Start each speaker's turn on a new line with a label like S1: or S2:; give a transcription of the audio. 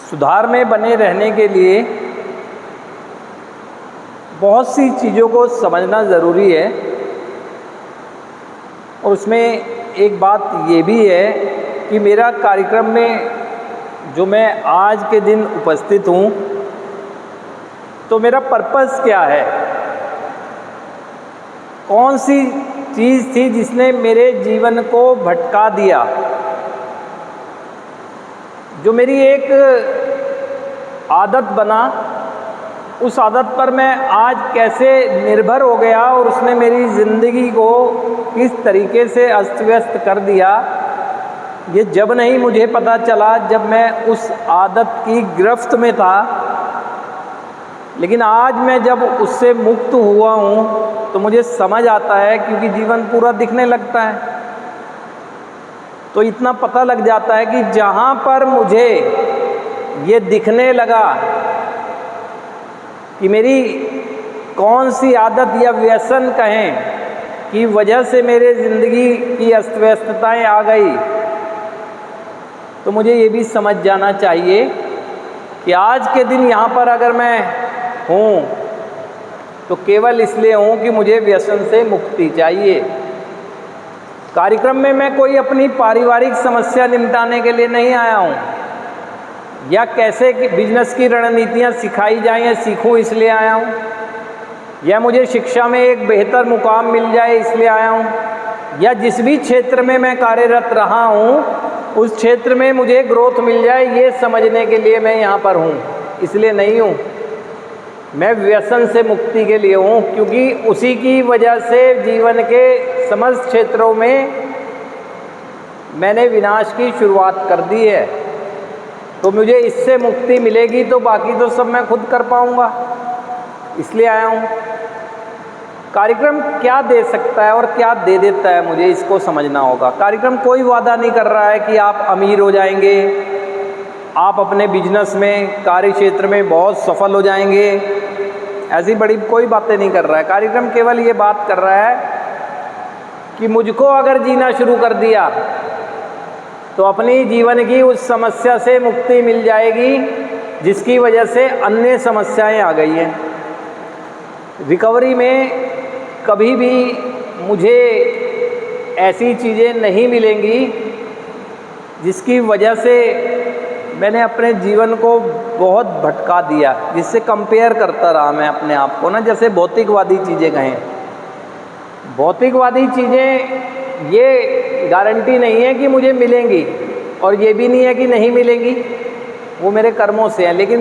S1: सुधार में बने रहने के लिए बहुत सी चीज़ों को समझना ज़रूरी है। और उसमें एक बात ये भी है कि मेरा कार्यक्रम में जो मैं आज के दिन उपस्थित हूँ, तो मेरा पर्पस क्या है, कौन सी चीज़ थी जिसने मेरे जीवन को भटका दिया, जो मेरी एक आदत बना, उस आदत पर मैं आज कैसे निर्भर हो गया और उसने मेरी ज़िंदगी को किस तरीके से अस्त व्यस्त कर दिया। ये जब नहीं मुझे पता चला जब मैं उस आदत की गिरफ्त में था, लेकिन आज मैं जब उससे मुक्त हुआ हूँ तो मुझे समझ आता है, क्योंकि जीवन पूरा दिखने लगता है। तो इतना पता लग जाता है कि जहाँ पर मुझे ये दिखने लगा कि मेरी कौन सी आदत या व्यसन कहें की वजह से मेरे ज़िंदगी की अस्त व्यस्तताएँ आ गई, तो मुझे ये भी समझ जाना चाहिए कि आज के दिन यहाँ पर अगर मैं हूँ तो केवल इसलिए हूँ कि मुझे व्यसन से मुक्ति चाहिए। कार्यक्रम में मैं कोई अपनी पारिवारिक समस्या निपटाने के लिए नहीं आया हूँ, या कैसे कि बिजनेस की रणनीतियाँ सिखाई जाएँ या सीखूँ इसलिए आया हूँ, या मुझे शिक्षा में एक बेहतर मुकाम मिल जाए इसलिए आया हूँ, या जिस भी क्षेत्र में मैं कार्यरत रहा हूँ उस क्षेत्र में मुझे ग्रोथ मिल जाए, ये समझने के लिए मैं यहाँ पर हूँ, इसलिए नहीं हूँ। मैं व्यसन से मुक्ति के लिए हूँ, क्योंकि उसी की वजह से जीवन के समस्त क्षेत्रों में मैंने विनाश की शुरुआत कर दी है। तो मुझे इससे मुक्ति मिलेगी तो बाकी तो सब मैं खुद कर पाऊँगा, इसलिए आया हूँ। कार्यक्रम क्या दे सकता है और क्या दे देता है, मुझे इसको समझना होगा। कार्यक्रम कोई वादा नहीं कर रहा है कि आप अमीर हो जाएंगे, आप अपने बिजनेस में, कार्य क्षेत्र में बहुत सफल हो जाएंगे, ऐसी बड़ी कोई बातें नहीं कर रहा है। कार्यक्रम केवल ये बात कर रहा है कि मुझको अगर जीना शुरू कर दिया तो अपनी जीवन की उस समस्या से मुक्ति मिल जाएगी जिसकी वजह से अन्य समस्याएं आ गई हैं। रिकवरी में कभी भी मुझे ऐसी चीज़ें नहीं मिलेंगी जिसकी वजह से मैंने अपने जीवन को बहुत भटका दिया, जिससे कंपेयर करता रहा मैं अपने आप को ना, जैसे भौतिकवादी चीज़ें कहें। भौतिकवादी चीज़ें ये गारंटी नहीं है कि मुझे मिलेंगी, और ये भी नहीं है कि नहीं मिलेंगी, वो मेरे कर्मों से है। लेकिन